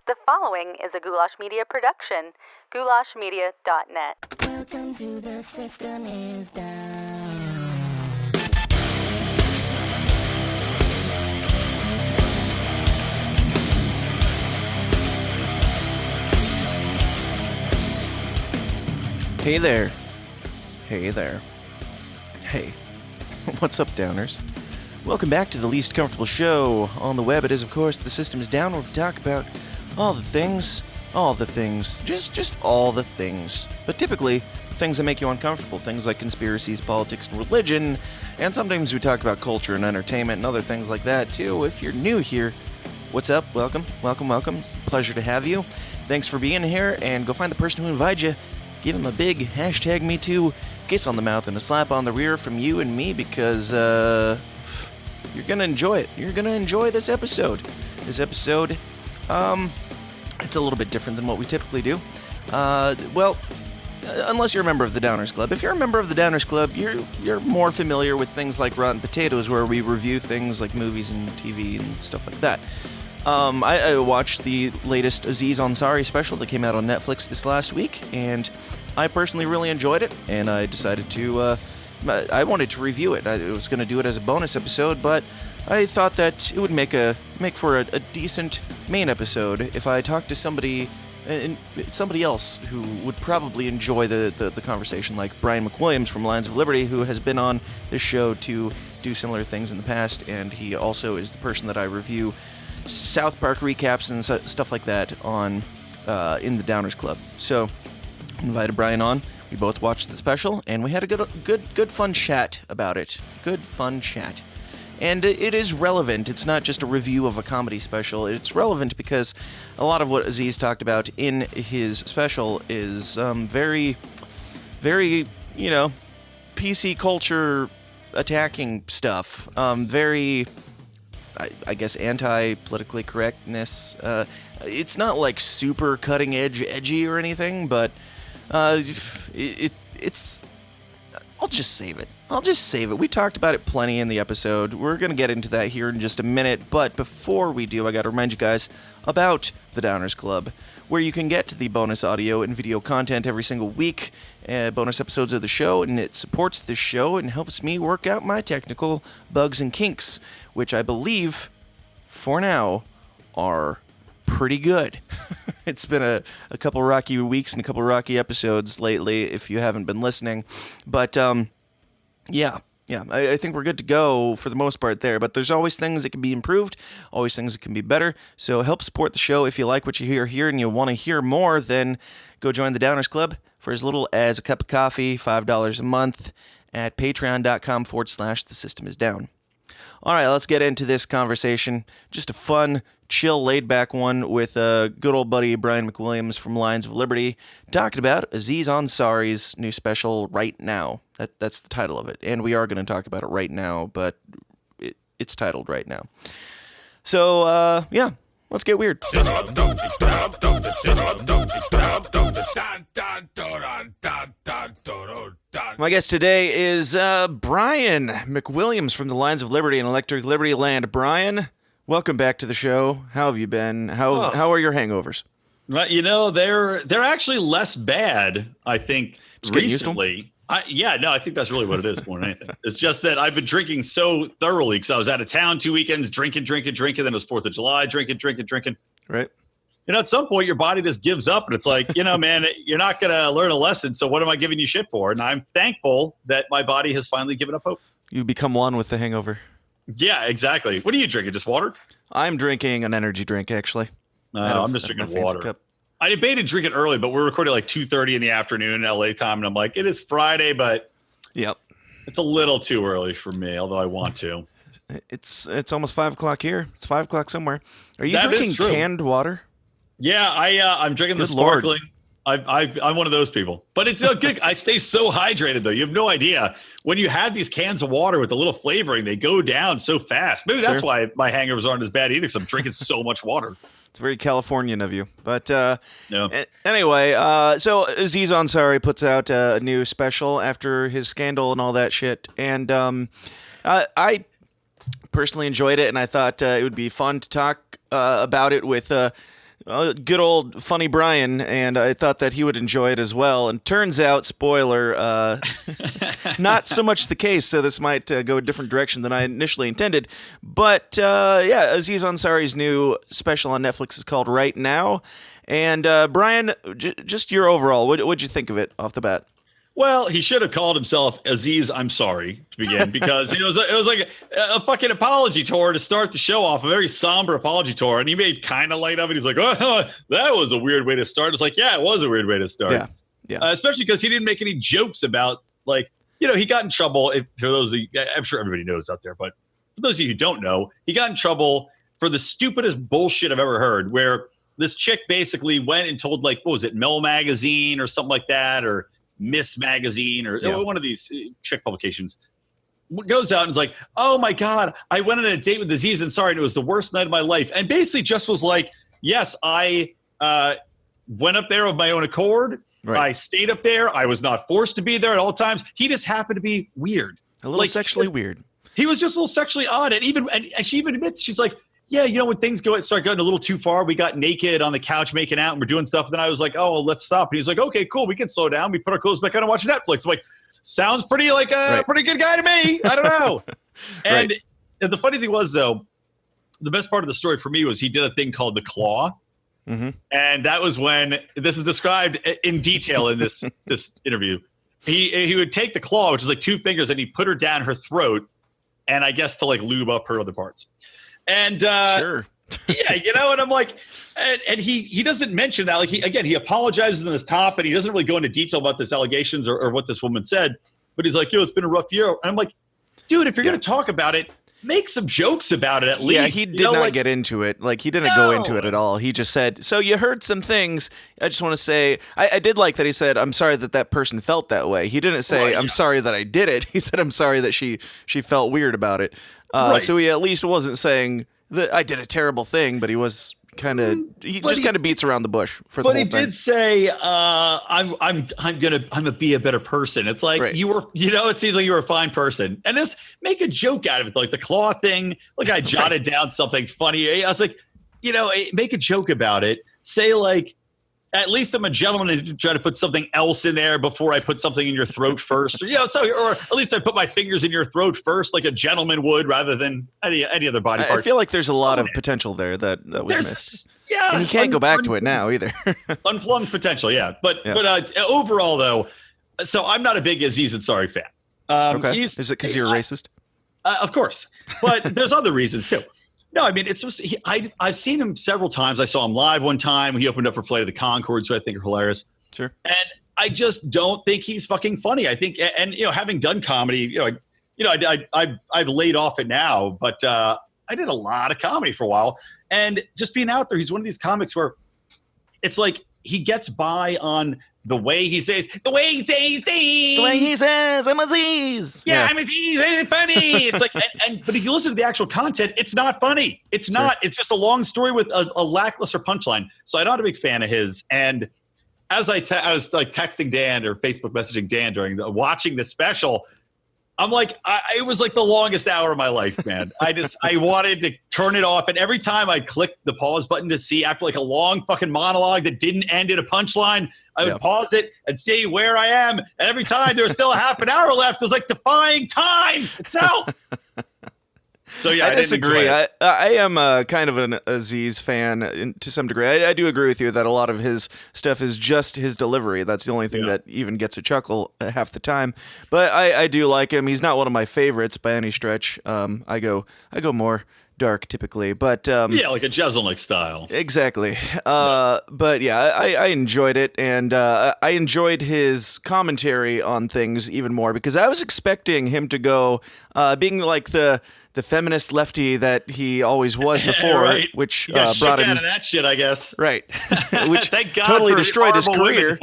The following is a Goulash Media production. goulashmedia.net. Welcome to the System is Down. Hey there. Hey there. Hey. What's up, Downers? Welcome back to the least comfortable show on the web. It is, of course, The System is Down, where we talk about all the things, just all the things. But typically, things that make you uncomfortable, things like conspiracies, politics, and religion, and sometimes we talk about culture and entertainment and other things like that, too. If you're new here, what's up? Welcome. It's a pleasure to have you. Thanks for being here, and go find the person who invited you. Give him a big hashtag MeToo kiss on the mouth and a slap on the rear from you and me, because you're going to enjoy it. You're going to enjoy this episode. It's a little bit different than what we typically do. Unless you're a member of the Downers Club. If you're a member of the Downers Club, you're more familiar with things like Rotten Potatoes, where we review things like movies and TV and stuff like that. I watched the latest Aziz Ansari special that came out on Netflix this last week, and I personally really enjoyed it, and I decided to, I wanted to review it. I was going to do it as a bonus episode, but I thought that it would make for a decent main episode if I talked to somebody else who would probably enjoy the conversation, like Brian McWilliams from Lions of Liberty, who has been on this show to do similar things in the past, and he also is the person that I review South Park recaps and stuff like that on in the Downers Club. So invited Brian on. We both watched the special, and we had a good fun chat about it. Good fun chat. And it is relevant. It's not just a review of a comedy special. It's relevant because a lot of what Aziz talked about in his special is very, very, PC culture attacking stuff. Very, I guess, anti-politically correctness. It's not like super cutting edge edgy or anything, but it's... I'll just save it. We talked about it plenty in the episode. We're going to get into that here in just a minute, but before we do, I got to remind you guys about the Downers Club, where you can get the bonus audio and video content every single week, bonus episodes of the show, and it supports the show and helps me work out my technical bugs and kinks, which I believe, for now, are pretty good. It's been a couple rocky weeks and a couple rocky episodes lately, if you haven't been listening. But, yeah, I think we're good to go for the most part there. But there's always things that can be improved, always things that can be better. So help support the show. If you like what you hear here and you want to hear more, then go join the Downers Club for as little as a cup of coffee, $5 a month, at patreon.com/The System is Down. All right, let's get into this conversation. Just a fun, chill, laid-back one with good old buddy Brian McWilliams from Lions of Liberty talking about Aziz Ansari's new special, Right Now. That's the title of it, and we are going to talk about it right now, but it's titled Right Now. So, yeah, let's get weird. My guest today is Brian McWilliams from the Lions of Liberty in Electric Liberty Land. Brian, welcome back to the show. How have you been? How are your hangovers? Well, they're actually less bad, I think, Just getting used to recently. I think that's really what it is more than anything. It's just that I've been drinking so thoroughly because I was out of town 2 weekends, drinking. Then it was 4th of July, drinking. Right. At some point, your body just gives up, and it's like, man, you're not going to learn a lesson, so what am I giving you shit for? And I'm thankful that my body has finally given up hope. You become one with the hangover. Yeah, exactly. What are you drinking, just water? I'm drinking an energy drink, actually. I'm just drinking water. Cup. I debated drinking early, but we're recording like 2:30 in the afternoon in LA time, and I'm like, it is Friday, but yep, it's a little too early for me, although I want to. It's almost 5 o'clock here. It's 5 o'clock somewhere. Are you drinking canned water? Yeah, I'm drinking the sparkling. I'm one of those people, but it's good. I stay so hydrated though. You have no idea when you have these cans of water with a little flavoring, they go down so fast. Maybe that's why my hangovers aren't as bad either, because I'm drinking so much water. It's very Californian of you. But anyway, so Aziz Ansari puts out a new special after his scandal and all that shit. And I personally enjoyed it, and I thought it would be fun to talk about it with good old funny Brian, and I thought that he would enjoy it as well. And turns out, spoiler, not so much the case, so this might go a different direction than I initially intended. But Aziz Ansari's new special on Netflix is called Right Now. And Brian, just your overall, what'd you think of it off the bat? Well, he should have called himself Aziz Ansari to begin, because it was like a fucking apology tour to start the show off, a very somber apology tour, and he made kind of light of it. He's like, "Oh, that was a weird way to start." It's like, yeah, it was a weird way to start. Yeah. Especially because he didn't make any jokes about, like, he got in trouble. For those of you, I'm sure everybody knows out there, but for those of you who don't know, he got in trouble for the stupidest bullshit I've ever heard, where this chick basically went and told, like, what was it, Mel Magazine or something like that, or Miss Magazine, or one of these chick publications, goes out and is like, "Oh my God, I went on a date with Aziz Ansari and it was the worst night of my life." And basically just was like, yes, I went up there of my own accord. Right. I stayed up there. I was not forced to be there at all times. He just happened to be weird. A little sexually weird. He was just a little sexually odd. And she even admits, she's like, yeah, when things start going a little too far, we got naked on the couch making out and we're doing stuff. And then I was like, oh, well, let's stop. And he's like, okay, cool. We can slow down. We put our clothes back on and watch Netflix. I'm like, sounds pretty like a pretty good guy to me. I don't know. And the funny thing was, though, the best part of the story for me was he did a thing called the claw. Mm-hmm. And that was when, this is described in detail in this interview. He would take the claw, which is like 2 fingers, and he put her down her throat, and I guess to like lube up her other parts. And sure. And I'm like, and he doesn't mention that. Like, he apologizes in this top, and he doesn't really go into detail about this allegations or what this woman said. But he's like, it's been a rough year. And I'm like, dude, if you're going to talk about it, make some jokes about it at least. Yeah, he did not get into it. Like, he didn't go into it at all. He just said, so you heard some things. I just want to say, I did like that he said, I'm sorry that person felt that way. He didn't say, I'm sorry that I did it. He said, I'm sorry that she felt weird about it. So he at least wasn't saying that I did a terrible thing, but he was kind of kind of beats around the bush for the whole thing. But he did say, I'm gonna be a better person. It's like you were, it seems like you were a fine person, and just make a joke out of it, like the claw thing. Like, I jotted down something funny. I was like, make a joke about it. Say, like, at least I'm a gentleman and try to put something else in there before I put something in your throat first. Or at least I put my fingers in your throat first, like a gentleman would, rather than any other body part. I feel like there's a lot of potential there that was missed. Yeah. And he can't go back to it now either. Unplugged potential, yeah. But overall, though, so I'm not a big Aziz Ansari fan. Okay. Is it because you're a racist? Of course. But there's other reasons, too. No, I mean, it's just I've seen him several times. I saw him live one time when he opened up for Flight of the Conchords, who I think are hilarious. Sure. And I just don't think he's fucking funny. I think, and having done comedy, I've laid off it now, but I did a lot of comedy for a while, and just being out there, he's one of these comics where it's like he gets by on the way he says things. The way he says, I'm Aziz. Yeah, I'm Aziz. It's funny. It's like, but if you listen to the actual content, it's not funny. It's not. It's just a long story with a lackluster punchline. So I'm not a big fan of his. And as I was like texting Dan or Facebook messaging Dan during watching the special, I'm like, it was like the longest hour of my life, man. I wanted to turn it off. And every time I'd click the pause button to see, after like a long fucking monologue that didn't end in a punchline, I would pause it and see where I am. And every time there was still a half an hour left, it was like defying time itself. So yeah, I disagree. I am kind of an Aziz fan to some degree. I do agree with you that a lot of his stuff is just his delivery. That's the only thing that even gets a chuckle half the time. But I do like him. He's not one of my favorites by any stretch. I go more dark typically, but like a Jeselnik style. Exactly. But yeah, I enjoyed it, and I enjoyed his commentary on things even more, because I was expecting him to go being like the feminist lefty that he always was before, which brought him out of that shit, I guess. Right. Which Thank God totally for destroyed his horrible career,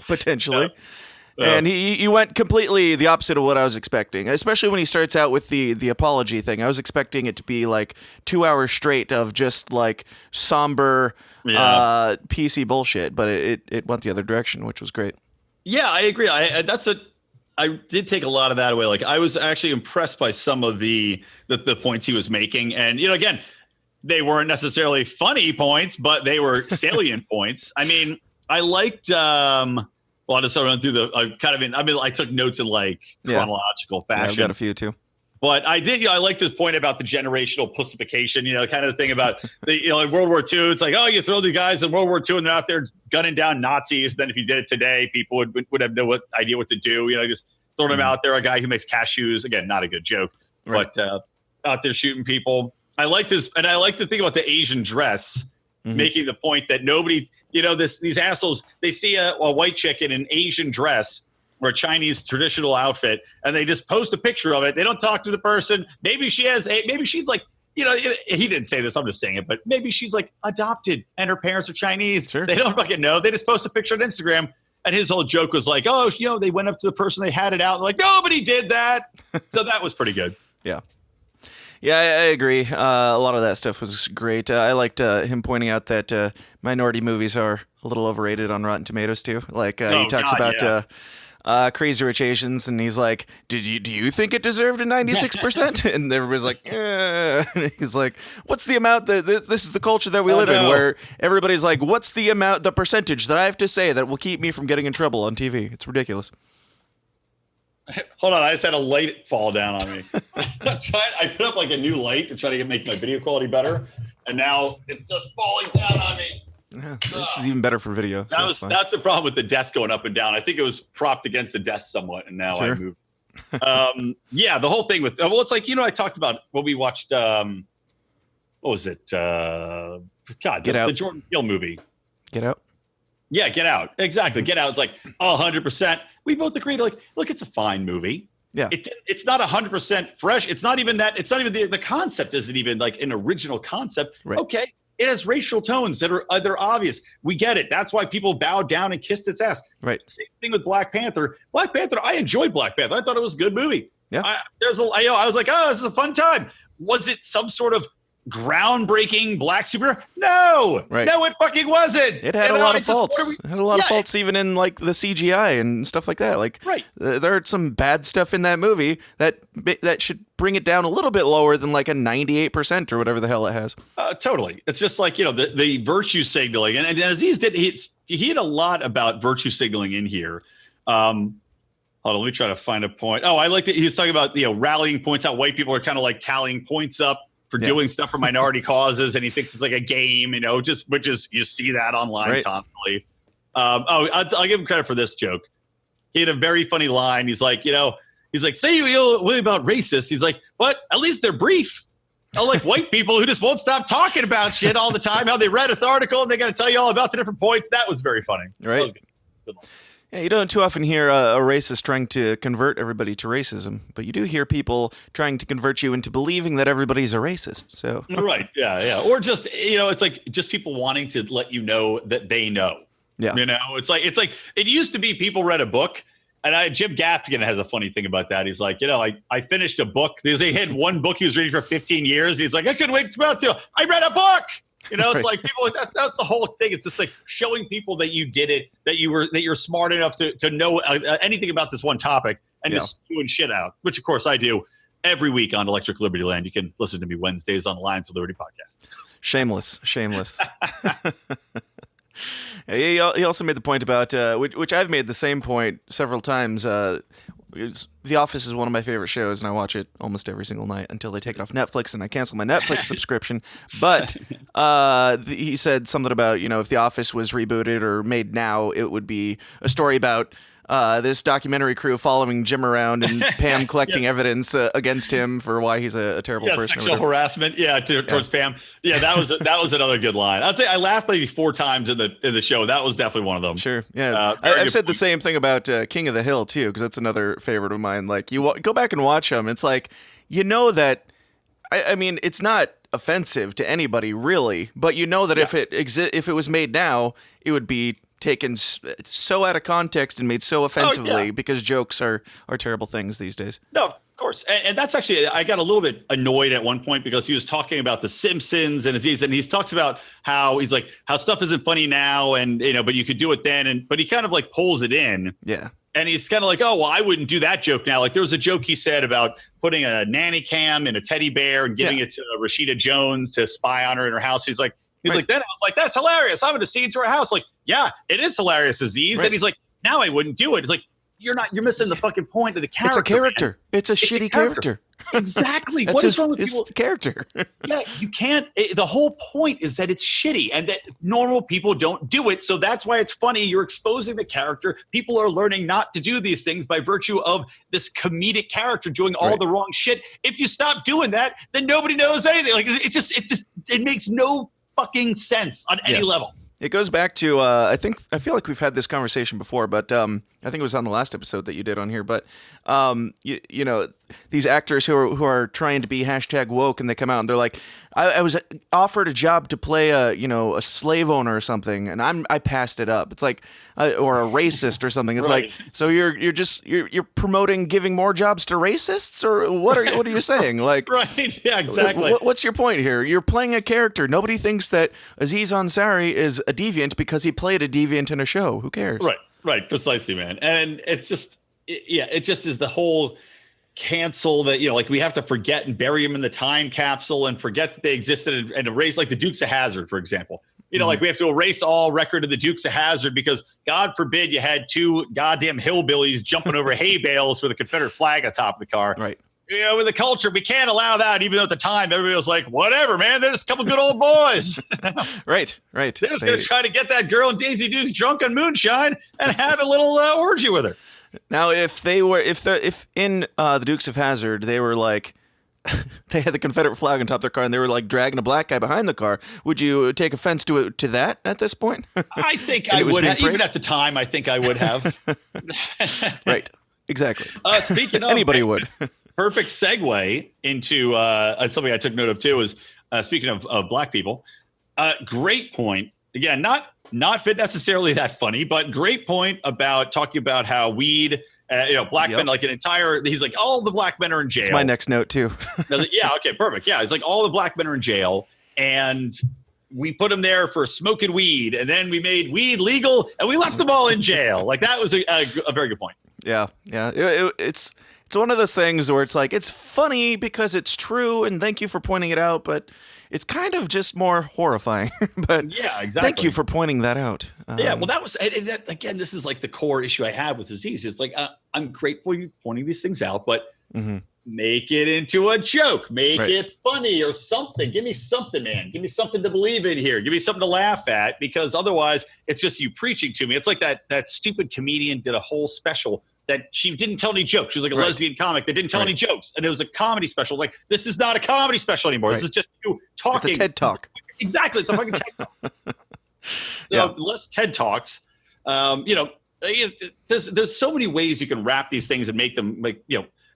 potentially. And he went completely the opposite of what I was expecting, especially when he starts out with the apology thing. I was expecting it to be like 2 hours straight of just like somber, PC bullshit, but it went the other direction, which was great. Yeah, I agree. I did take a lot of that away. Like I was actually impressed by some of the points he was making. And, again, they weren't necessarily funny points, but they were salient points. I mean, I liked, well, I'll just run through I took notes in like chronological fashion. Yeah, I've got a few too. But I did, I like this point about the generational pussification, kind of the thing about in World War II, it's like, oh, you throw the guys in World War II and they're out there gunning down Nazis. Then if you did it today, people would have no idea what to do. Just throw them out there. A guy who makes cashews, again, not a good joke, right. But out there shooting people. I like this. And I like the thing about the Asian dress, making the point that nobody, these assholes, they see a white chick in an Asian dress or a Chinese traditional outfit, and they just post a picture of it. They don't talk to the person. Maybe she's like, he didn't say this, I'm just saying it, but maybe she's like adopted and her parents are Chinese. Sure. They don't fucking know. They just post a picture on Instagram. And his whole joke was like, oh, they went up to the person, they had it out. And like, nobody did that. So that was pretty good. Yeah. Yeah, I agree. A lot of that stuff was great. I liked him pointing out that minority movies are a little overrated on Rotten Tomatoes too. Like he talks about Crazy Rich Asians, and he's like, do you think it deserved a 96%? And everybody's like, and he's like, what's the amount that this is the culture that we live in, where everybody's like, what's the percentage that I have to say that will keep me from getting in trouble on TV? It's ridiculous. Hold on, I just had a light fall down on me. I put up like a new light to try to make my video quality better, and now it's just falling down on me. Yeah, it's even better for video. That's the problem with the desk going up and down. I think it was propped against the desk somewhat, and now I moved. The whole thing with it's like I talked about when we watched what was it? The Jordan Peele movie. Get Out. Yeah, Get Out. Exactly. Get Out. It's like 100%. We both agreed. Like, look, it's a fine movie. Yeah. It's not 100% fresh. It's not even that. It's not even the concept isn't even like an original concept. Right. Okay. It has racial tones that are they're obvious. We get it. That's why people bowed down and kissed its ass. Right. Same thing with Black Panther. Black Panther. I enjoyed Black Panther. I thought it was a good movie. Yeah. I was like, oh, this is a fun time. Was it some sort of groundbreaking black superhero? No. Right. No, it fucking wasn't. It had a lot of faults. It had a lot of faults even in like the CGI and stuff like that. Like, there are some bad stuff in that movie that should bring it down a little bit lower than like a 98% or whatever the hell it has. Totally. It's just like, the virtue signaling. And Aziz he had a lot about virtue signaling in here. Hold on, let me try to find a point. Oh, I like that he was talking about, rallying points, how white people are kind of like tallying points up for doing stuff for minority causes, and he thinks it's like a game, which is you see that online constantly. I'll give him credit for this joke. He had a very funny line. He's like, say you about racist. He's like, but at least they're brief. Unlike white people who just won't stop talking about shit all the time, how they read an article and they got to tell you all about the different points. That was very funny. Right. Good line. Yeah, you don't too often hear a racist trying to convert everybody to racism, but you do hear people trying to convert you into believing that everybody's a racist. So right, yeah, or just it's like just people wanting to let you know that they know. Yeah, it's like it used to be people read a book, and Jim Gaffigan has a funny thing about that. He's like, I finished a book. They had one book he was reading for 15 years. He's like, I couldn't wait to come out to. I read a book. It's like people. That's the whole thing. It's just like showing people that you did it, that you're smart enough to know anything about this one topic, and just doing shit out. Which of course I do every week on Electric Liberty Land. You can listen to me Wednesdays on the Lions of Liberty podcast. Shameless. He also made the point about which I've made the same point several times. The Office is one of my favorite shows, and I watch it almost every single night until they take it off Netflix, and I cancel my Netflix subscription. But he said something about, if The Office was rebooted or made now, it would be a story about this documentary crew following Jim around and Pam collecting evidence against him for why he's a terrible person. Sexual harassment, towards Pam. Yeah, that was another good line. I'd say I laughed maybe 4 times in the show. That was definitely one of them. Sure, yeah. I've said the same thing about King of the Hill too, because that's another favorite of mine. Like you go back and watch them, it's like that. I mean, it's not offensive to anybody really, but that if it was made now, it would be taken so out of context and made so offensively because jokes are terrible things these days. No, of course. And that's actually, I got a little bit annoyed at one point because he was talking about The Simpsons and he talks about how how stuff isn't funny now and, but you could do it then. But he kind of like pulls it in. Yeah. And he's kind of like, oh, well, I wouldn't do that joke now. Like there was a joke he said about putting a nanny cam in a teddy bear and giving it to Rashida Jones to spy on her in her house. He's like, then I was like, that's hilarious. I'm going to see into her house. Like, yeah, it is hilarious, Aziz. Right. And he's like, now I wouldn't do it. It's like, you're missing the fucking point of the character. It's a character. Man. It's a shitty character. Exactly. What is wrong with people? Character. Yeah, you can't. The whole point is that it's shitty and that normal people don't do it. So that's why it's funny. You're exposing the character. People are learning not to do these things by virtue of this comedic character doing all the wrong shit. If you stop doing that, then nobody knows anything. Like it makes no fucking sense on any level. It goes back to I feel like we've had this conversation before, but I think it was on the last episode that you did on here. But you know, these actors who are trying to be #woke, and they come out and they're like, I was offered a job to play a slave owner or something, and I passed it up. It's like or a racist or something. It's like, so you're promoting giving more jobs to racists, or what are you saying? Like, right? Yeah, exactly. What's your point here? You're playing a character. Nobody thinks that Aziz Ansari is a deviant because he played a deviant in a show. Who cares? Right, precisely, man. And it's just, it just is the whole cancel that, like we have to forget and bury them in the time capsule and forget that they existed and erase, like the Dukes of Hazzard, for example. Like we have to erase all record of the Dukes of Hazzard because God forbid you had two goddamn hillbillies jumping over hay bales with a Confederate flag atop the car. Right. With the culture, we can't allow that, even though at the time everybody was like, whatever, man, they're just a couple good old boys. Right. They're just going to try to get that girl and Daisy Dukes drunk on moonshine and have a little orgy with her. Now, if in the Dukes of Hazzard, they were like, they had the Confederate flag on top of their car and they were like dragging a black guy behind the car, would you take offense to that at this point? I think I would have. Even at the time, I think I would have. Right. Exactly. Speaking of, anybody would. Perfect segue into something I took note of too is speaking of black people. Great point. Again, not fit necessarily that funny, but great point about talking about how weed, black men, like an entire. He's like, all the black men are in jail. It's my next note too. Yeah. Okay. Perfect. Yeah. It's like all the black men are in jail, and we put them there for smoking weed, and then we made weed legal, and we left them all in jail. Like that was a very good point. Yeah. It's one of those things where it's like, it's funny because it's true, and thank you for pointing it out, but it's kind of just more horrifying. But yeah, exactly. Thank you for pointing that out. Yeah, well, that was, again, this is like the core issue I have with Aziz. It's like, I'm grateful you're pointing these things out, but make it into a joke. Make it funny or something. Give me something, man. Give me something to believe in here. Give me something to laugh at, because otherwise it's just you preaching to me. It's like that stupid comedian did a whole special that she didn't tell any jokes. She was like a lesbian comic that didn't tell any jokes. And it was a comedy special. Like, this is not a comedy special anymore. This is just you talking. It's a TED Talk. Exactly. It's a fucking TED Talk. Less TED Talks. There's so many ways you can wrap these things and make them, like,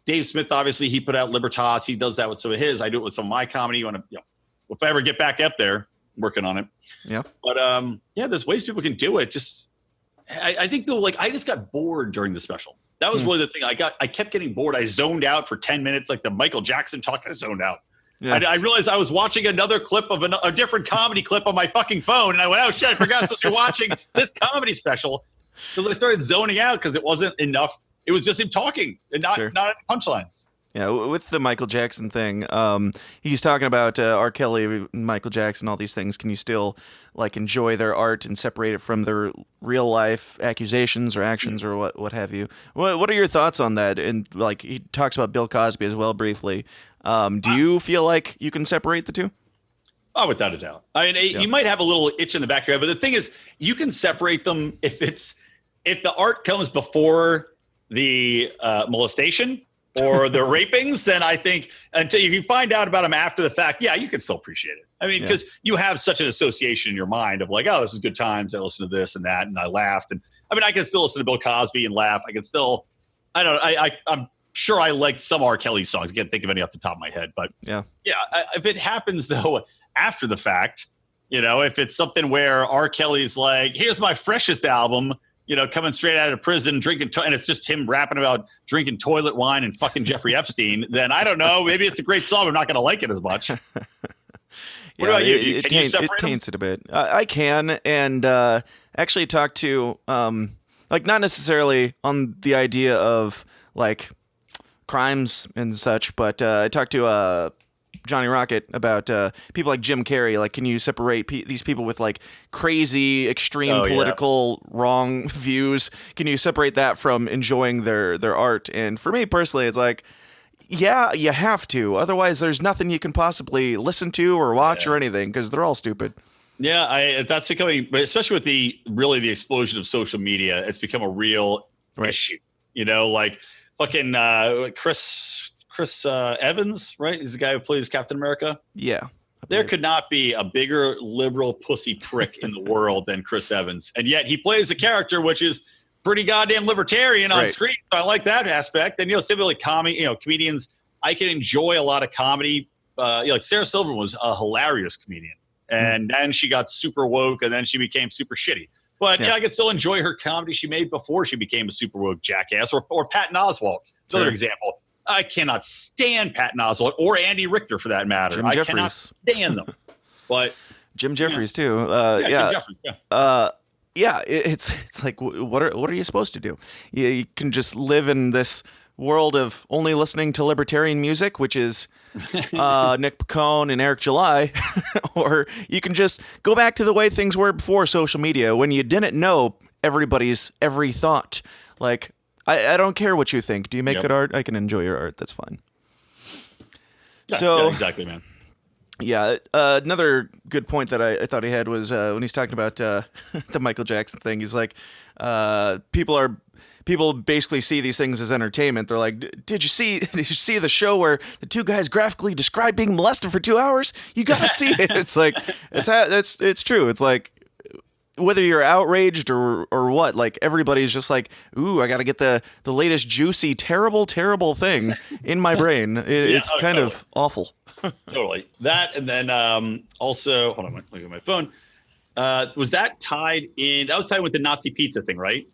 Dave Smith, obviously, he put out Libertas. He does that with some of his. I do it with some of my comedy. If I ever get back up there, I'm working on it. Yeah. But, there's ways people can do it. Just, I think, though, like, I just got bored during the special. That was really the thing. I kept getting bored. I zoned out for 10 minutes, like the Michael Jackson talk. I zoned out. Yeah. I realized I was watching another clip of a different comedy clip on my fucking phone. And I went, oh, shit, I forgot you're watching this comedy special. Because I started zoning out because it wasn't enough. It was just him talking and not punchlines. Yeah, with the Michael Jackson thing, he's talking about R. Kelly, Michael Jackson, all these things. Can you still like enjoy their art and separate it from their real life accusations or actions or what have you? What are your thoughts on that? And like he talks about Bill Cosby as well briefly. Do you feel like you can separate the two? Oh, without a doubt. I mean, you might have a little itch in the back of your head, but the thing is, you can separate them if the art comes before the molestation or the rapings, then I think until you find out about them after the fact, you can still appreciate it. I mean, because you have such an association in your mind of like, oh, this is good times. I listened to this and that, and I laughed. And I mean, I can still listen to Bill Cosby and laugh. I can still, I'm sure I liked some R. Kelly songs. I can't think of any off the top of my head, but if it happens though after the fact, if it's something where R. Kelly's like, here's my freshest album, coming straight out of prison, drinking, and it's just him rapping about drinking toilet wine and fucking Jeffrey Epstein, then I don't know. Maybe it's a great song. I'm not going to like it as much. What about you? Can you separate it taints it a bit. I can, and actually talked to a Like, not necessarily on the idea of like crimes and such, but I talked to Johnny Rocket about people like Jim Carrey. Like, can you separate these people with like crazy, extreme political wrong views? Can you separate that from enjoying their art? And for me personally, it's like, yeah, you have to. Otherwise, there's nothing you can possibly listen to or watch or anything, because they're all stupid. Yeah, that's becoming, especially with the explosion of social media, it's become a real issue. You know, like fucking Chris Evans, right? He's the guy who plays Captain America. Yeah. There could not be a bigger liberal pussy prick in the world than Chris Evans. And yet he plays a character which is pretty goddamn libertarian on screen. So I like that aspect. And, similarly, comedians, I can enjoy a lot of comedy. Like Sarah Silverman was a hilarious comedian. And then she got super woke, and then she became super shitty. But I could still enjoy her comedy she made before she became a super woke jackass. Or Patton Oswalt, another example. I cannot stand Patton Oswalt or Andy Richter for that matter. Jim I Jeffries. cannot stand them. But Jim Jeffries too. Jim Jeffries, it's like, what are you supposed to do? You can just live in this world of only listening to libertarian music, which is Nick Picone and Eric July, or you can just go back to the way things were before social media, when you didn't know everybody's every thought. Like, I don't care what you think. Do you make good art? I can enjoy your art. That's fine. Yeah, exactly, man. Yeah, another good point that I thought he had was when he's talking about the Michael Jackson thing. He's like, people basically see these things as entertainment. They're like, did you see the show where the two guys graphically described being molested for 2 hours? You got to see it. It's like, it's true. It's like, whether you're outraged or what, like, everybody's just like, ooh, I got to get the latest juicy, terrible thing in my brain. It's kind of awful. Totally. That, and then also, hold on, I'm looking at my phone. Was that tied in? That was tied with the Nazi pizza thing, right?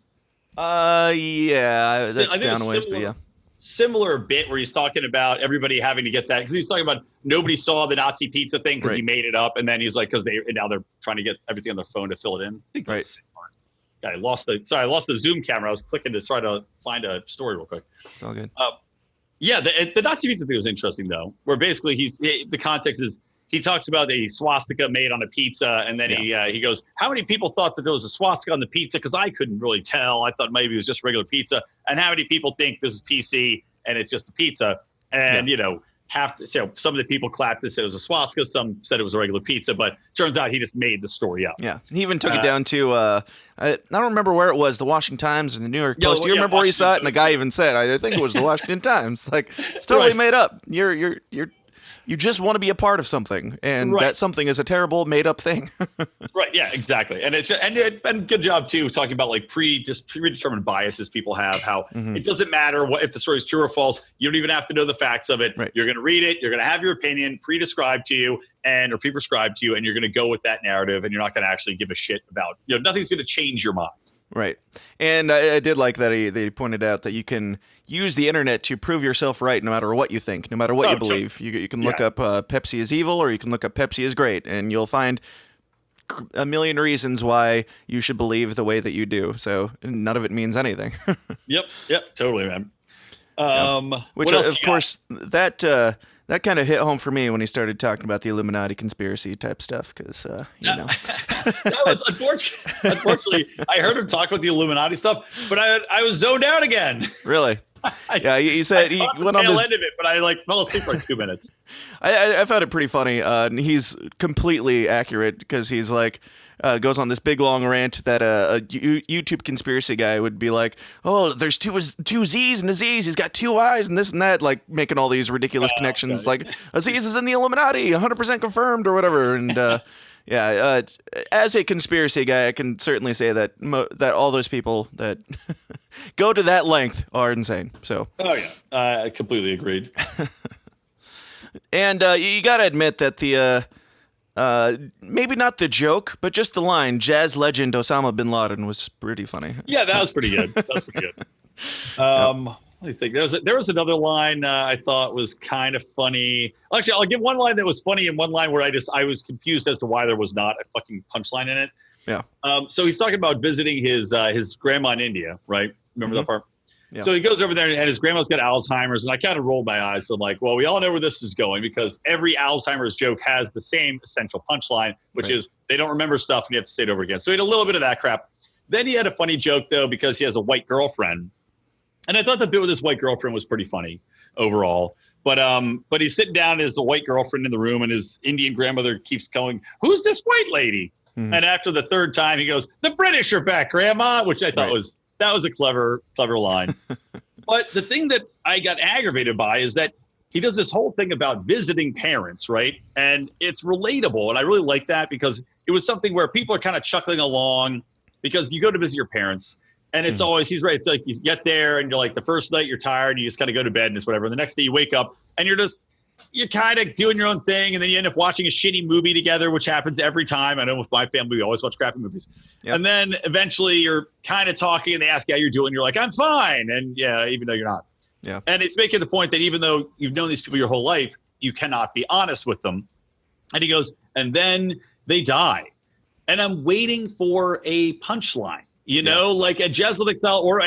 Yeah, that's down a ways, but yeah. Similar bit where he's talking about everybody having to get that, because he's talking about nobody saw the Nazi pizza thing because he made it up, and then he's like, because now they're trying to get everything on their phone to fill it in. I think that's smart. I lost the Zoom camera. I was clicking to try to find a story real quick. It's all good. The Nazi pizza thing was interesting though, where basically the context is he talks about a swastika made on a pizza, and then he goes, how many people thought that there was a swastika on the pizza? Because I couldn't really tell. I thought maybe it was just regular pizza. And how many people think this is PC and it's just a pizza? And, some of the people clapped and said it was a swastika. Some said it was a regular pizza, but turns out he just made the story up. Yeah. He even took it down to, I don't remember where it was, the Washington Times or the New York Post. Do you remember where he saw it? And the guy even said, I think it was the Washington Times. Like, it's totally made up. You just want to be a part of something, and that something is a terrible made-up thing. Right? Yeah, exactly. And and good job too talking about like predetermined biases people have. How it doesn't matter if the story is true or false. You don't even have to know the facts of it. Right. You're going to read it. You're going to have your opinion pre-described to you or pre-prescribed to you, and you're going to go with that narrative, and you're not going to actually give a shit about. Nothing's going to change your mind. Right. And I did like that they pointed out that you can use the internet to prove yourself right no matter what you think, no matter what you believe. You can look up Pepsi is evil, or you can look up Pepsi is great, and you'll find a million reasons why you should believe the way that you do. So none of it means anything. Yep, totally, man. Which, of course, that kind of hit home for me when he started talking about the Illuminati conspiracy type stuff, because, that was unfortunately, I heard him talk about the Illuminati stuff, but I was zoned out again. Really? Yeah, he said he went on this end of it, but I fell asleep for 2 minutes. I found it pretty funny. He's completely accurate, because he's like, goes on this big long rant that a YouTube conspiracy guy would be like, oh, there's two Z's and Aziz, he's got two I's and this and that, like making all these ridiculous connections, like Aziz is in the Illuminati, 100% confirmed or whatever. And as a conspiracy guy, I can certainly say that that all those people that go to that length are insane. So. Oh yeah, I completely agreed. And you got to admit that the maybe not the joke, but just the line, jazz legend Osama bin Laden, was pretty funny. Yeah, that was pretty good. Let me think. There was another line I thought was kind of funny. Actually, I'll give one line that was funny and one line where I was confused as to why there was not a fucking punchline in it. Yeah. So he's talking about visiting his grandma in India, right? Remember that part? Yeah. So he goes over there, and his grandma's got Alzheimer's, and I kind of rolled my eyes. So I'm like, well, we all know where this is going, because every Alzheimer's joke has the same essential punchline, which is they don't remember stuff, and you have to say it over again. So he had a little bit of that crap. Then he had a funny joke, though, because he has a white girlfriend. And I thought the bit with his white girlfriend was pretty funny overall. But he's sitting down as a white girlfriend in the room, and his Indian grandmother keeps going, "Who's this white lady?" Mm-hmm. And after the third time, he goes, "The British are back, Grandma," which I thought was a clever line. But the thing that I got aggravated by is that he does this whole thing about visiting parents, right? And it's relatable. And I really like that, because it was something where people are kind of chuckling along, because you go to visit your parents, and it's always, he's right. It's like you get there and you're like, the first night you're tired, you just kind of go to bed and it's whatever. And the next day you wake up and you're kind of doing your own thing. And then you end up watching a shitty movie together, which happens every time. I know with my family, we always watch crappy movies. Yep. And then eventually you're kind of talking and they ask you how you're doing. You're like, "I'm fine." And yeah, even though you're not. Yeah. And it's making the point that even though you've known these people your whole life, you cannot be honest with them. And he goes, "And then they die." And I'm waiting for a punchline. You know, like a Jeselnik style or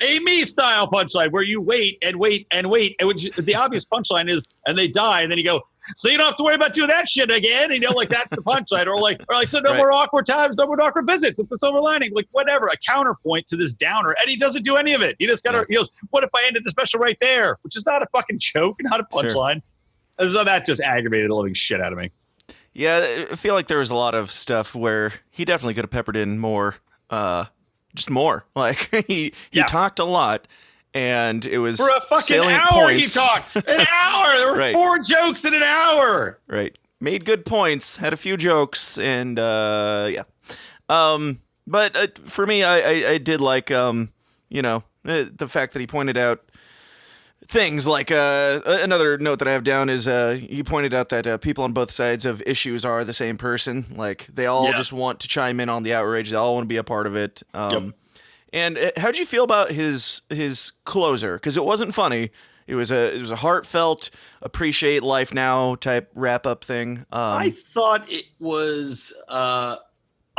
a me style punchline, where you wait and wait and wait. And the obvious punchline is, "And they die." And then you go, "So you don't have to worry about doing that shit again." You know, like that's the punchline. Or like, so no more awkward times, no more awkward visits. It's the silver lining. Like whatever, a counterpoint to this downer. And he doesn't do any of it. He just he goes, "What if I ended the special right there?" Which is not a fucking joke, not a punchline. And so that just aggravated the living shit out of me. Yeah, I feel like there was a lot of stuff where he definitely could have peppered in more. Just more. Like he talked a lot, and it was for a fucking hour. Points. He talked an hour. There were 4 jokes in an hour. Right. Made good points. Had a few jokes, and But for me, I did like the fact that he pointed out things like another note that I have down is he pointed out that people on both sides of issues are the same person. Like they all just want to chime in on the outrage. They all want to be a part of it. And how'd you feel about his closer? Because it wasn't funny. It was a heartfelt, appreciate life now type wrap up thing. I thought it was. I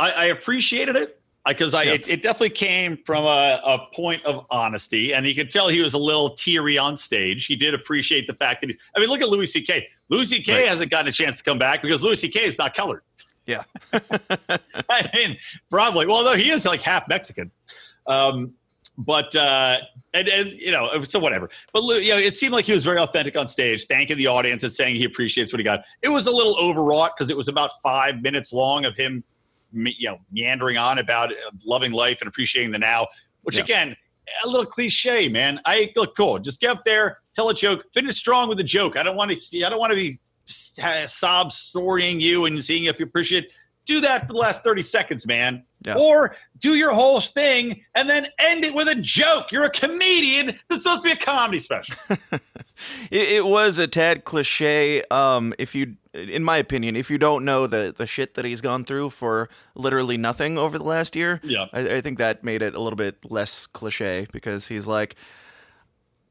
appreciated it. Because it definitely came from a point of honesty, and you could tell he was a little teary on stage. He did appreciate the fact that look at Louis C.K. Louis C.K. hasn't gotten a chance to come back because Louis C.K. is not colored. Yeah. I mean, probably. Well, no, he is like half Mexican. So whatever. But it seemed like he was very authentic on stage, thanking the audience and saying he appreciates what he got. It was a little overwrought because it was about 5 minutes long of him meandering on about loving life and appreciating the now, which again, a little cliche, man. Look cool. Just get up there, tell a joke, finish strong with a joke. I don't want to be sob storying you and seeing if you appreciate it. Do that for the last 30 seconds, man. Yeah. Or do your whole thing and then end it with a joke. You're a comedian. This is supposed to be a comedy special. It was a tad cliche. In my opinion, if you don't know the shit that he's gone through for literally nothing over the last year, I think that made it a little bit less cliche, because he's like,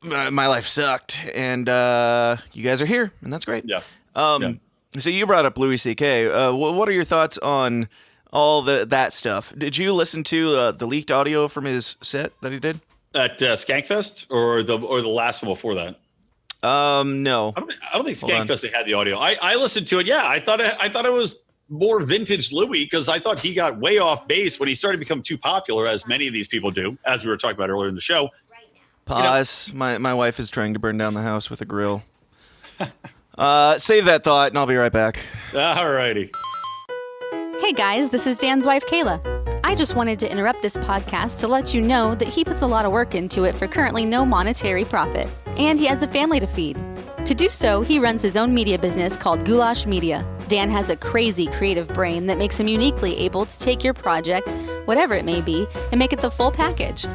my life sucked, and you guys are here, and that's great. Yeah. So you brought up Louis C.K. What are your thoughts on all that stuff? Did you listen to the leaked audio from his set that he did at Skankfest, or the last one before that? No. I don't think Skankfest they had the audio. I listened to it. Yeah, I thought it was more vintage Louis, because I thought he got way off base when he started to become too popular, as many of these people do, as we were talking about earlier in the show. Pause. My wife is trying to burn down the house with a grill. Save that thought, and I'll be right back. All righty. Hey guys, this is Dan's wife, Kayla. I just wanted to interrupt this podcast to let you know that he puts a lot of work into it for currently no monetary profit. And he has a family to feed. To do so, he runs his own media business called Goulash Media. Dan has a crazy creative brain that makes him uniquely able to take your project, whatever it may be, and make it the full package.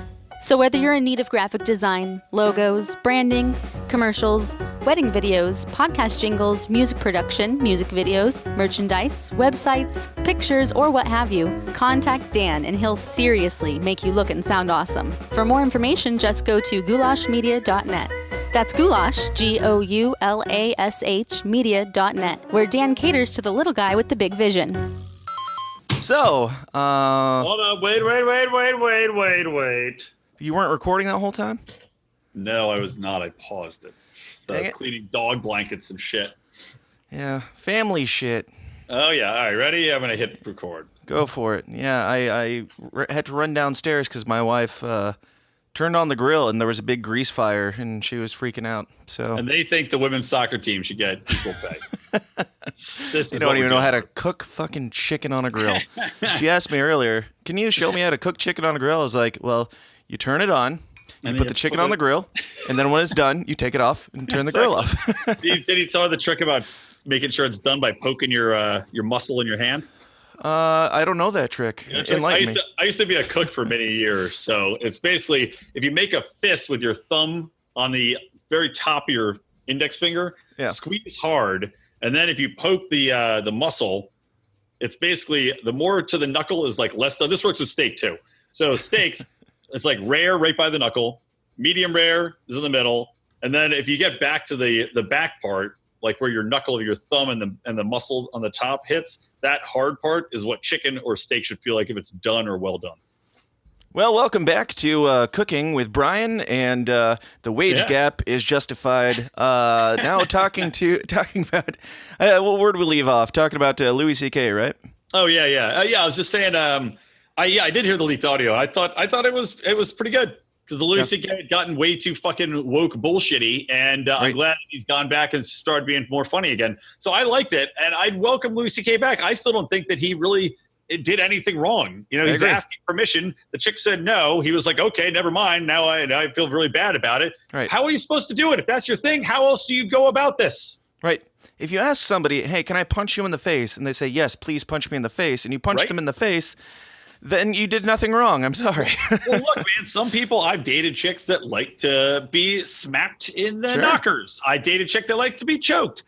So whether you're in need of graphic design, logos, branding, commercials, wedding videos, podcast jingles, music production, music videos, merchandise, websites, pictures, or what have you, contact Dan and he'll seriously make you look and sound awesome. For more information, just go to goulashmedia.net. That's Goulash, Goulash, media.net, where Dan caters to the little guy with the big vision. So, hold on, wait. You weren't recording that whole time? No, I was not. I paused it. So I was cleaning dog blankets and shit. Yeah, family shit. Oh yeah, all right, ready? I'm gonna hit record. Go for it. Yeah, I had to run downstairs because my wife turned on the grill and there was a big grease fire and she was freaking out. So. And they think the women's soccer team should get equal pay. You don't even know how to cook fucking chicken on a grill. She asked me earlier, can you show me how to cook chicken on a grill? I was like, well, you turn it on, you put the chicken on the grill, and then when it's done, you take it off and turn the grill off. Did he tell her the trick about making sure it's done by poking your muscle in your hand? I don't know that trick. Enlighten me. I used to be a cook for many years. So it's basically if you make a fist with your thumb on the very top of your index finger, squeeze hard, and then if you poke the muscle, it's basically the more to the knuckle is like less. This works with steak too. So steaks, it's like rare right by the knuckle, medium rare is in the middle, and then if you get back to the back part, like where your knuckle of your thumb and the muscle on the top hits, that hard part is what chicken or steak should feel like if it's done or well done. Well, welcome back to Cooking with Brian, and the wage gap is justified. Now talking about what word we leave off? Talking about Louis C.K., right? Oh yeah. I was just saying. I did hear the leaked audio. I thought it was pretty good. Because the Louis C.K. had gotten way too fucking woke bullshitty, and I'm glad he's gone back and started being more funny again. So I liked it, and I'd welcome Louis C.K. back. I still don't think that he really did anything wrong. You know, he's asking permission. The chick said no. He was like, okay, never mind. Now I feel really bad about it. Right. How are you supposed to do it? If that's your thing, how else do you go about this? Right. If you ask somebody, hey, can I punch you in the face? And they say, yes, please punch me in the face. And you punch them in the face, then you did nothing wrong. I'm sorry. Well, look, man, some people, I've dated chicks that like to be smacked in the knockers. I dated a chick that like to be choked.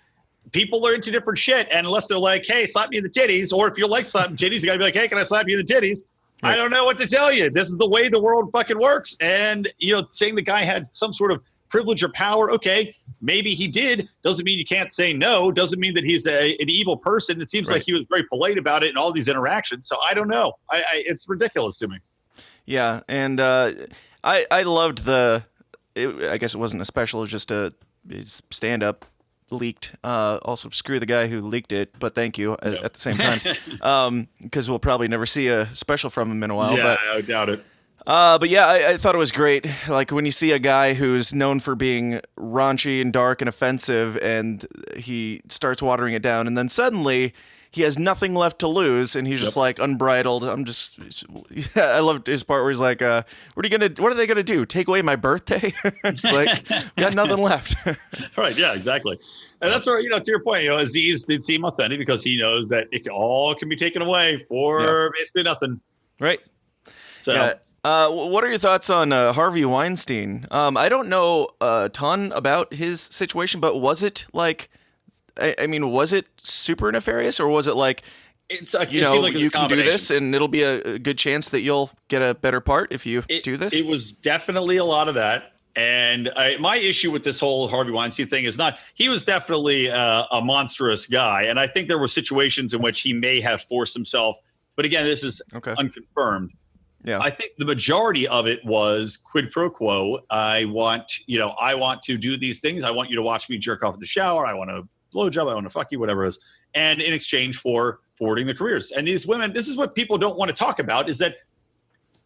People are into different shit, and unless they're like, hey, slap me in the titties, or if you like slapping titties, you got to be like, hey, can I slap you in the titties? Right. I don't know what to tell you. This is the way the world fucking works. And, saying the guy had some sort of privilege or power, okay, maybe he did. Doesn't mean you can't say no. Doesn't mean that he's an evil person. It seems like he was very polite about it in all these interactions. So I don't know. It's ridiculous to me. Yeah, and I loved I guess it wasn't a special. It was just his stand-up leaked. Also, screw the guy who leaked it, but thank you at the same time. Because we'll probably never see a special from him in a while. Yeah, I doubt it. But yeah, I thought it was great. Like when you see a guy who's known for being raunchy and dark and offensive, and he starts watering it down, and then suddenly he has nothing left to lose, and he's just like unbridled. I loved his part where he's like, what are they gonna do? Take away my birthday? It's like, got nothing left. Right, yeah, exactly. And that's where, to your point, Aziz did seem authentic because he knows that it all can be taken away for basically nothing. Right. So. Yeah. What are your thoughts on Harvey Weinstein? I don't know a ton about his situation, but was it like, was it super nefarious, or was it like, you can do this and it'll be a good chance that you'll get a better part if you do this? It was definitely a lot of that. And my issue with this whole Harvey Weinstein thing is he was definitely a monstrous guy. And I think there were situations in which he may have forced himself. But again, this is unconfirmed. Yeah, I think the majority of it was quid pro quo. I want to do these things. I want you to watch me jerk off in the shower. I want to blowjob. I want to fuck you, whatever it is. And in exchange for forwarding the careers. And these women, this is what people don't want to talk about, is that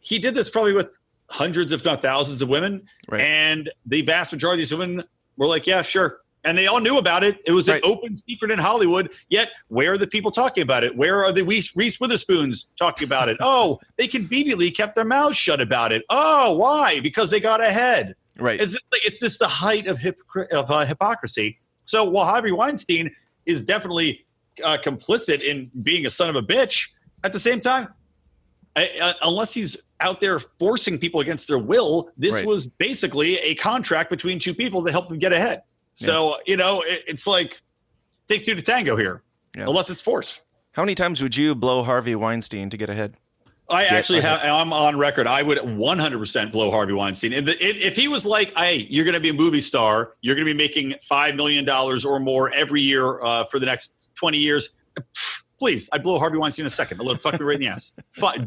he did this probably with hundreds, if not thousands of women. Right. And the vast majority of these women were like, yeah, sure. And they all knew about it. It was an open secret in Hollywood. Yet, where are the people talking about it? Where are the Reese Witherspoons talking about it? Oh, they conveniently kept their mouths shut about it. Oh, why? Because they got ahead. Right. It's just the height of hypocrisy. So while Harvey Weinstein is definitely complicit in being a son of a bitch, at the same time, unless he's out there forcing people against their will, this was basically a contract between two people that helped him get ahead. So, it's like, it takes two to tango here, unless it's force. How many times would you blow Harvey Weinstein to get ahead? I'm on record. I would 100% blow Harvey Weinstein. If he was like, hey, you're going to be a movie star, you're going to be making $5 million or more every year for the next 20 years, Please, I'd blow Harvey Weinstein in a second. I'd let him fuck me right in the ass.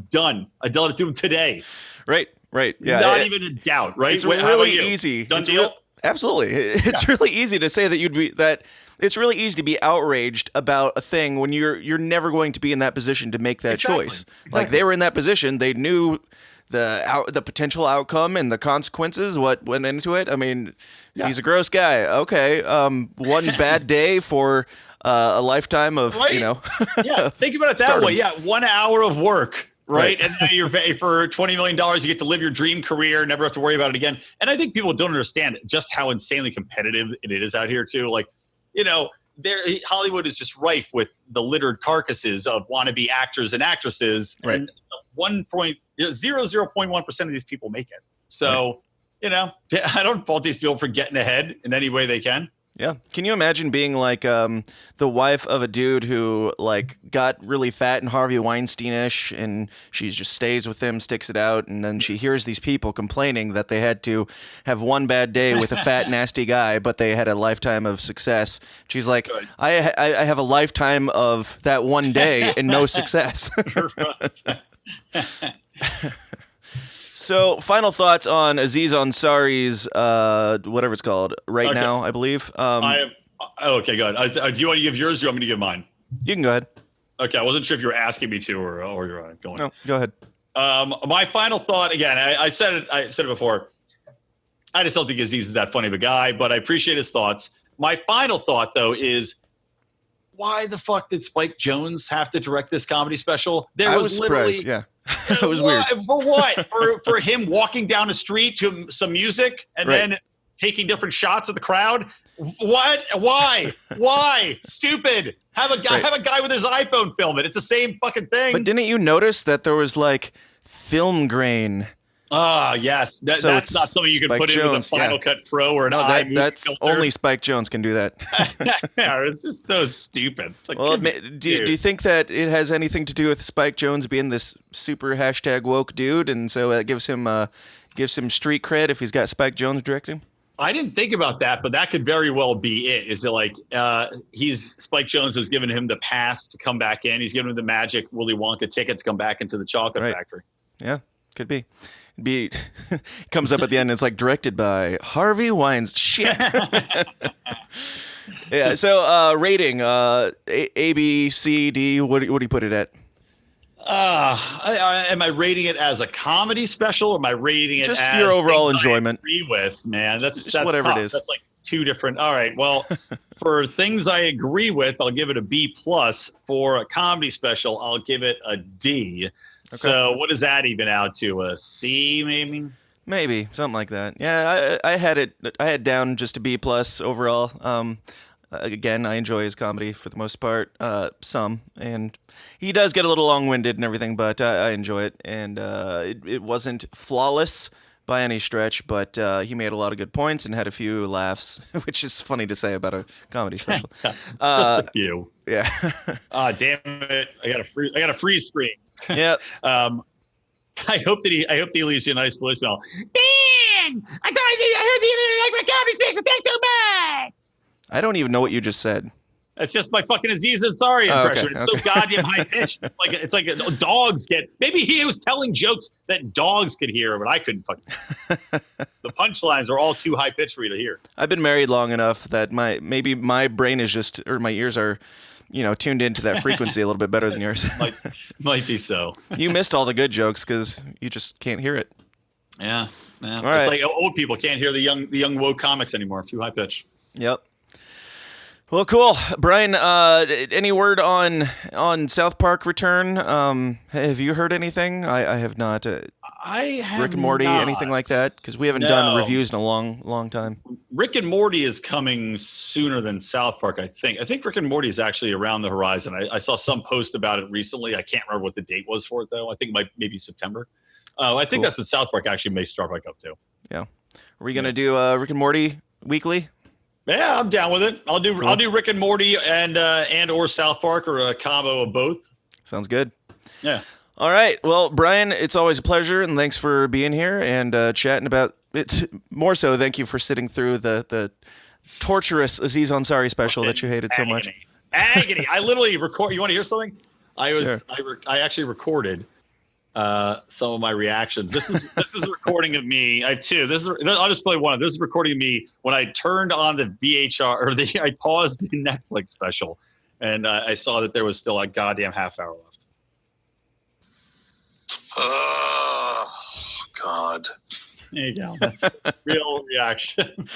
Done. I'd let it to him today. Right. Yeah. Not even a doubt, right? It's really easy. Done deal? Absolutely. It's really easy to say that it's really easy to be outraged about a thing when you're never going to be in that position to make that choice. Exactly. Like they were in that position, they knew the potential outcome and the consequences, what went into it. I mean, he's a gross guy. Okay, one bad day for a lifetime of Yeah, think about it that stardom. way. Yeah, 1 hour of work. Right. Right. And now you're for $20 million, you get to live your dream career, never have to worry about it again. And I think people don't understand just how insanely competitive it is out here too. Like, Hollywood is just rife with the littered carcasses of wannabe actors and actresses. Right. And 0.1% of these people make it. So, I don't fault these people for getting ahead in any way they can. Yeah. Can you imagine being like the wife of a dude who like got really fat and Harvey Weinstein-ish, and she just stays with him, sticks it out, and then she hears these people complaining that they had to have one bad day with a fat, nasty guy, but they had a lifetime of success. She's like, I have a lifetime of that one day and no success. So, final thoughts on Aziz Ansari's, whatever it's called, right now, I believe. Okay, go ahead. Do you want to give yours or do you want me to give mine? You can go ahead. Okay, I wasn't sure if you were asking me to or you're going. No, go ahead. My final thought, again, I said it before. I just don't think Aziz is that funny of a guy, but I appreciate his thoughts. My final thought, though, is why the fuck did Spike Jonze have to direct this comedy special? I was surprised, yeah. It was weird. For what? For him walking down the street to some music and then taking different shots of the crowd? What? Why? Stupid. Have a guy with his iPhone film it. It's the same fucking thing. But didn't you notice that there was like film grain? Ah, yes. That's not something you can put in with a Final Cut Pro or an iMovie that's filter. only Spike Jonze can do that. Yeah, it's just so stupid. It's like, Well, do you think that it has anything to do with Spike Jonze being this super #woke dude, and so that gives him street cred if he's got Spike Jonze directing? I didn't think about that, but that could very well be it. Is it like Spike Jonze has given him the pass to come back in? He's given him the magic Willy Wonka ticket to come back into the chocolate factory. Yeah, could be. Comes up at the end. It's like directed by Harvey Weinstein. Shit. Yeah. So rating A, B, C, D. What do you put it at? Am I rating it as a comedy special, or am I rating it just as your overall things enjoyment? I agree with, man. That's whatever tough. it is. That's like two different. All right. Well, for things I agree with, I'll give it a B+. For a comedy special, I'll give it a D. Okay. So what does that even out to? A C, maybe? Maybe something like that. Yeah, I had down just a B+ overall. Again, I enjoy his comedy for the most part. And he does get a little long-winded and everything, but I enjoy it. And it wasn't flawless by any stretch, but he made a lot of good points and had a few laughs, which is funny to say about a comedy special. Just a few. Yeah. Damn it! I got a freeze screen. Yeah. I hope he leaves you a nice voicemail. Dan, I heard you like my comedy special. Thanks so much. I don't even know what you just said. It's just my fucking Aziz Ansari impression. It's so goddamn high pitched. It's like dogs get. Maybe he was telling jokes that dogs could hear, but I couldn't fucking. The punchlines are all too high pitched for you to hear. I've been married long enough that maybe my brain is just, or my ears are, tuned into that frequency a little bit better than yours. Might be so. You missed all the good jokes because you just can't hear it. Yeah. All It's right. like old people can't hear the young woke comics anymore. Too high pitched. Yep. Well, cool. Brian, any word on South Park return? Have you heard anything? I have not. I have Rick and Morty, not. anything like that? Because we haven't done reviews in a long time. Rick and Morty is coming sooner than South Park, I think. I think Rick and Morty is actually around the horizon. I saw some post about it recently. I can't remember what the date was for it, though. I think maybe September. I think that's when South Park actually may start back up, too. Yeah. Are we going to do Rick and Morty weekly? Yeah, I'm down with it. I'll do Rick and Morty and or South Park, or a combo of both. Sounds good. Yeah. All right. Well, Brian, it's always a pleasure, and thanks for being here and chatting about it. More so, thank you for sitting through the torturous Aziz Ansari special that you hated so much. Agony. I literally record. You want to hear something? Sure. I actually recorded some of my reactions. This is a recording of me. I have two. I'll just play one. This is a recording of me when I turned on the VHR or I paused the Netflix special, and I saw that there was still a goddamn half hour left. Oh God. There you go. That's a real reaction.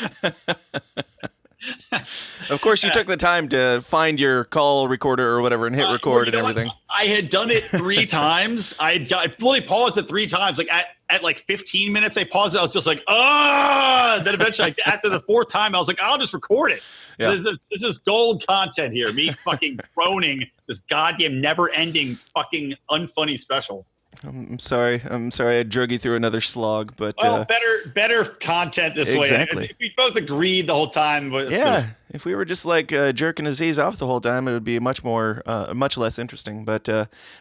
Of course, you took the time to find your call recorder or whatever and hit record and everything. I had done it 3 times. I fully paused it 3 times. Like at like 15 minutes, I paused it. I was just like, then eventually, after the 4th time, I was like, I'll just record it. Yeah. This is gold content here. Me fucking groaning this goddamn never-ending fucking unfunny special. I'm sorry I drug you through another slog, but better content this exactly. way. If we both agreed the whole time. But if we were just like jerking Aziz off the whole time, it would be much less interesting. But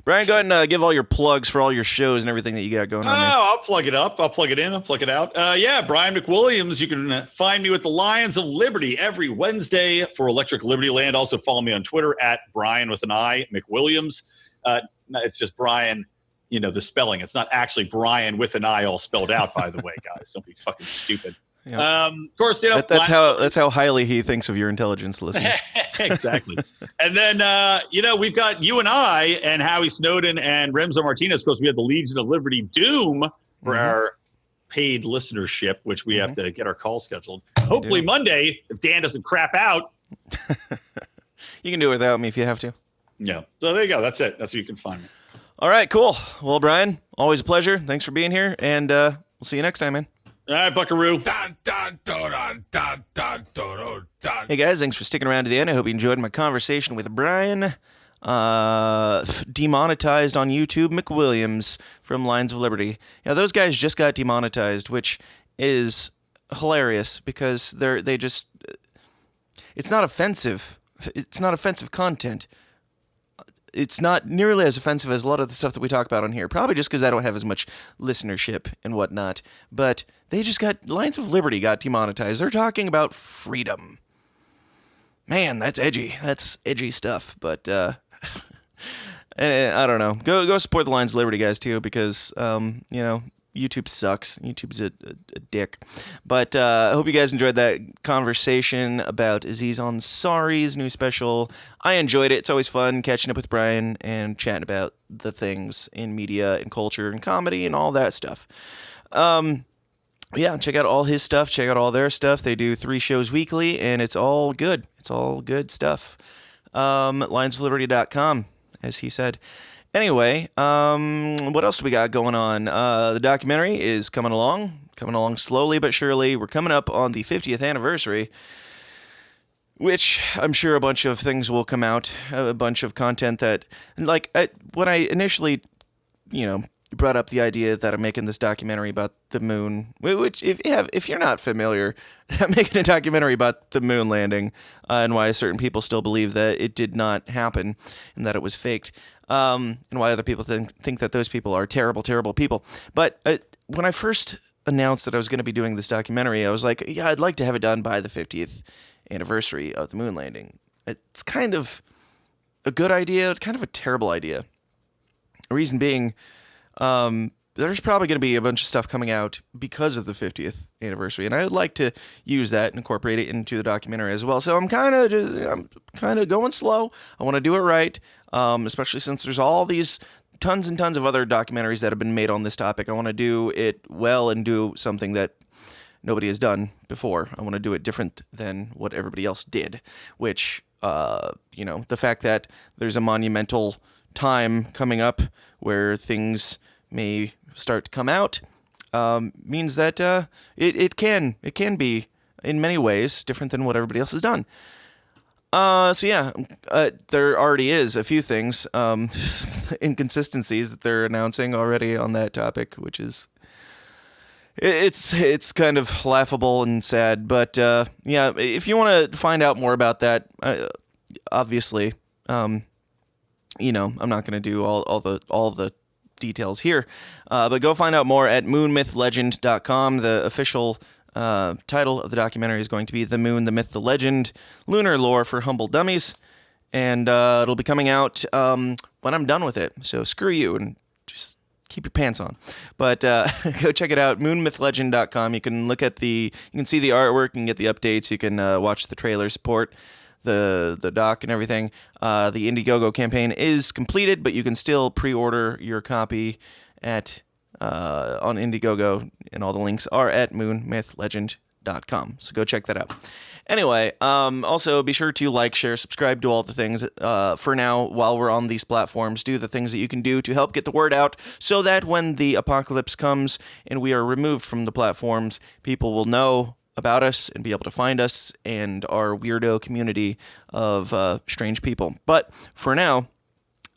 Brian, go ahead and give all your plugs for all your shows and everything that you got going on there. I'll plug it up. I'll plug it in. I'll plug it out. Brian McWilliams. You can find me with the Lions of Liberty every Wednesday for Electric Liberty Land. Also follow me on Twitter at Brian with an I McWilliams. It's just Brian. You know, the spelling. It's not actually Brian with an I all spelled out, by the way, guys. Don't be fucking stupid. Yeah. Of course, that's how highly he thinks of your intelligence, listeners. Exactly. And then, we've got you and I and Howie Snowden and Remzo Martinez. Of course, we have the Legion of Liberty Doom for our paid listenership, which we have to get our call scheduled. Hopefully Monday, if Dan doesn't crap out. You can do it without me if you have to. Yeah. So there you go. That's it. That's where you can find me. All right, cool. Well, Brian, always a pleasure. Thanks for being here, and we'll see you next time, man. All right, buckaroo. Hey, guys, thanks for sticking around to the end. I hope you enjoyed my conversation with Brian. Demonetized on YouTube, McWilliams from Lions of Liberty. Now, those guys just got demonetized, which is hilarious because it's not offensive. It's not offensive content. It's not nearly as offensive as a lot of the stuff that we talk about on here. Probably just because I don't have as much listenership and whatnot. But Lions of Liberty got demonetized. They're talking about freedom. Man, that's edgy. That's edgy stuff. But I don't know. Go support the Lions of Liberty guys too, because YouTube sucks. YouTube's a dick. But I hope you guys enjoyed that conversation about Aziz Ansari's new special. I enjoyed it. It's always fun catching up with Brian and chatting about the things in media and culture and comedy and all that stuff. Check out all his stuff. Check out all their stuff. They do 3 shows weekly, and it's all good. It's all good stuff. lionsofliberty.com, as he said. Anyway, what else do we got going on? The documentary is coming along slowly but surely. We're coming up on the 50th anniversary, which I'm sure a bunch of things will come out, a bunch of content that, when I initially, brought up the idea that I'm making this documentary about the moon, which if you're not familiar, I'm making a documentary about the moon landing and why certain people still believe that it did not happen and that it was faked, and why other people think that those people are terrible, terrible people. But when I first announced that I was going to be doing this documentary, I was like, yeah, I'd like to have it done by the 50th anniversary of the moon landing. It's kind of a good idea. It's kind of a terrible idea. The reason being, there's probably going to be a bunch of stuff coming out because of the 50th anniversary, and I would like to use that and incorporate it into the documentary as well. So I'm kind of going slow. I want to do it right, especially since there's all these tons and tons of other documentaries that have been made on this topic. I want to do it well and do something that nobody has done before. I want to do it different than what everybody else did, which, the fact that there's a monumental time coming up where things may start to come out means that it can be in many ways different than what everybody else has done. There already is a few things, inconsistencies that they're announcing already on that topic, which is it's kind of laughable and sad. But if you want to find out more about that, obviously, I'm not going to do all the details here, but go find out more at moonmythlegend.com. The official title of the documentary is going to be The Moon, the Myth, the Legend, Lunar Lore for Humble Dummies. and it'll be coming out when I'm done with it. So screw you and just keep your pants on. But go check it out, moonmythlegend.com. You can you can see the artwork, you can get the updates, you can watch the trailer, support the doc and everything. The Indiegogo campaign is completed, but you can still pre-order your copy at on Indiegogo, and all the links are at moonmythlegend.com. So go check that out. Anyway, also be sure to like, share, subscribe to all the things. For now, while we're on these platforms, do the things that you can do to help get the word out so that when the apocalypse comes and we are removed from the platforms, people will know about us and be able to find us and our weirdo community of strange people. But for now,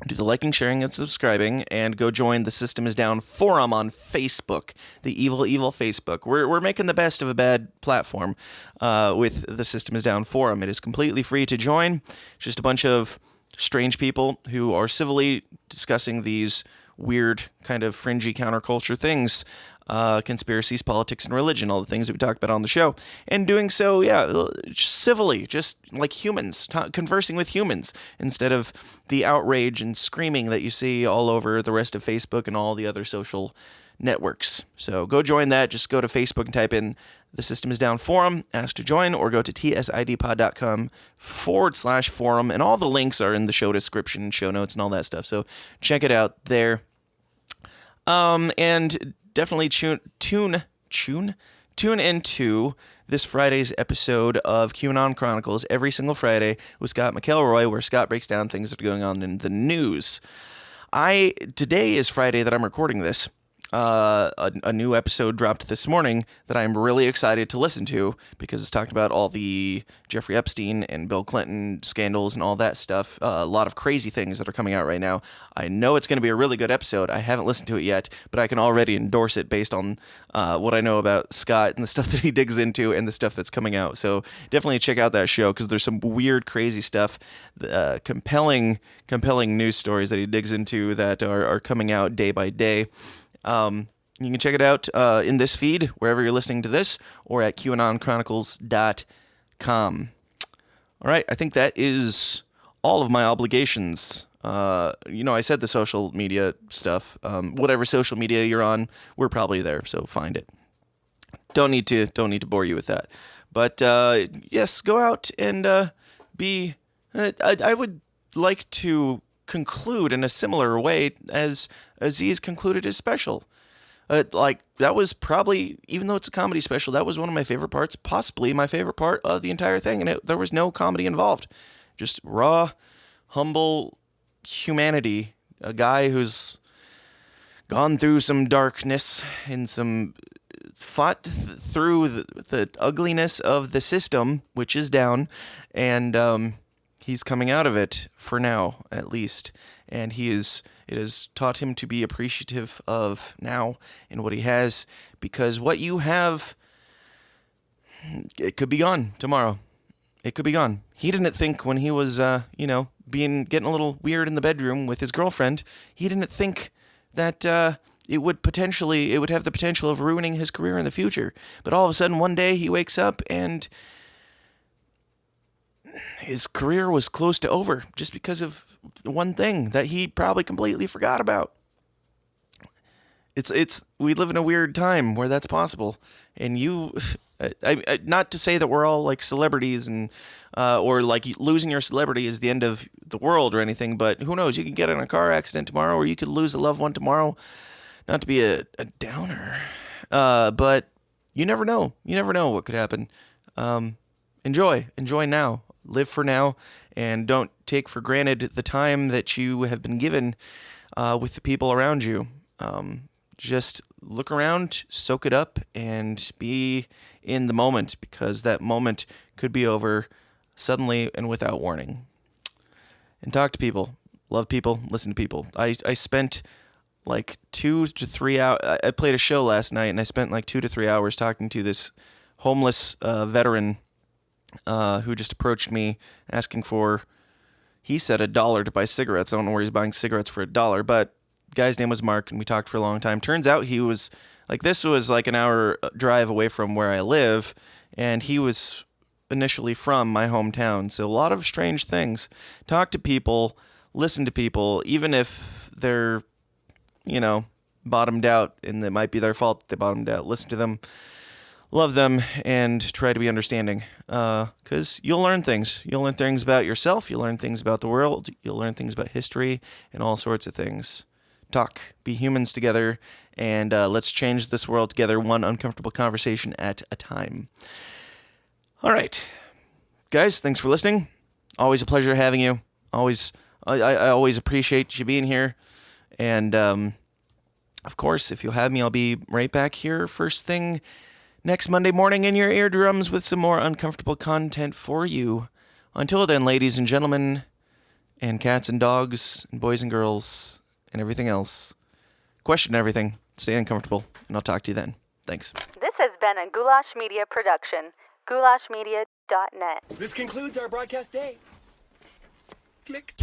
do the liking, sharing, and subscribing, and go join the System Is Down forum on Facebook, the evil, evil Facebook. We're making the best of a bad platform with the System Is Down forum. It is completely free to join. It's just a bunch of strange people who are civilly discussing these weird, kind of fringy counterculture things. Conspiracies, politics, and religion, all the things that we talked about on the show. And doing so, civilly, just like humans, conversing with humans, instead of the outrage and screaming that you see all over the rest of Facebook and all the other social networks. So go join that. Just go to Facebook and type in the System Is Down forum, ask to join, or go to tsidpod.com/forum, and all the links are in the show description, show notes, and all that stuff. So check it out there. And definitely tune into this Friday's episode of QAnon Chronicles every single Friday with Scott McElroy, where Scott breaks down things that are going on in the news. Today is Friday that I'm recording this. A new episode dropped this morning that I'm really excited to listen to because it's talking about all the Jeffrey Epstein and Bill Clinton scandals and all that stuff. A lot of crazy things that are coming out right now. I know it's going to be a really good episode. I haven't listened to it yet, but I can already endorse it based on what I know about Scott and the stuff that he digs into and the stuff that's coming out. So definitely check out that show because there's some weird, crazy stuff, compelling news stories that he digs into that are coming out day by day. You can check it out in this feed, wherever you're listening to this, or at QAnonChronicles.com. All right, I think that is all of my obligations. I said the social media stuff. Whatever social media you're on, we're probably there, so find it. Don't need to bore you with that. But yes, go out and be. I would like to conclude in a similar way as Aziz concluded his special. That was probably, even though it's a comedy special, that was one of my favorite parts, possibly my favorite part of the entire thing, and there was no comedy involved. Just raw, humble humanity. A guy who's gone through some darkness and fought through the ugliness of the system, which is down, and he's coming out of it, for now, at least. And it has taught him to be appreciative of now and what he has, because what you have, it could be gone tomorrow. It could be gone. He didn't think when he was, getting a little weird in the bedroom with his girlfriend, he didn't think that it would have the potential of ruining his career in the future. But all of a sudden, one day, he wakes up and his career was close to over just because of the one thing that he probably completely forgot about. We live in a weird time where that's possible, and not to say that we're all like celebrities and or like losing your celebrity is the end of the world or anything, but who knows? You could get in a car accident tomorrow, or you could lose a loved one tomorrow. Not to be a downer, but you never know. You never know what could happen. Enjoy now. Live for now, and don't take for granted the time that you have been given with the people around you. Just look around, soak it up, and be in the moment, because that moment could be over suddenly and without warning. And talk to people. Love people. Listen to people. I spent like 2 to 3 hours. I played a show last night, and I spent like 2 to 3 hours talking to this homeless veteran who just approached me asking for, he said $1 to buy cigarettes. I don't know where he's buying cigarettes for $1, but the guy's name was Mark, and we talked for a long time. Turns out he was, this was like an hour drive away from where I live, and he was initially from my hometown, so a lot of strange things. Talk to people, listen to people, even if they're, bottomed out, and it might be their fault that they bottomed out. Listen to them, love them, and try to be understanding. Because you'll learn things. You'll learn things about yourself. You'll learn things about the world. You'll learn things about history and all sorts of things. Talk. Be humans together, and let's change this world together, one uncomfortable conversation at a time. All right. Guys, thanks for listening. Always a pleasure having you. I always appreciate you being here. And, of course, if you'll have me, I'll be right back here first thing next Monday morning in your eardrums with some more uncomfortable content for you. Until then, ladies and gentlemen, and cats and dogs, and boys and girls, and everything else, question everything, stay uncomfortable, and I'll talk to you then. Thanks. This has been a Goulash Media production. goulashmedia.net. This concludes our broadcast day. Click.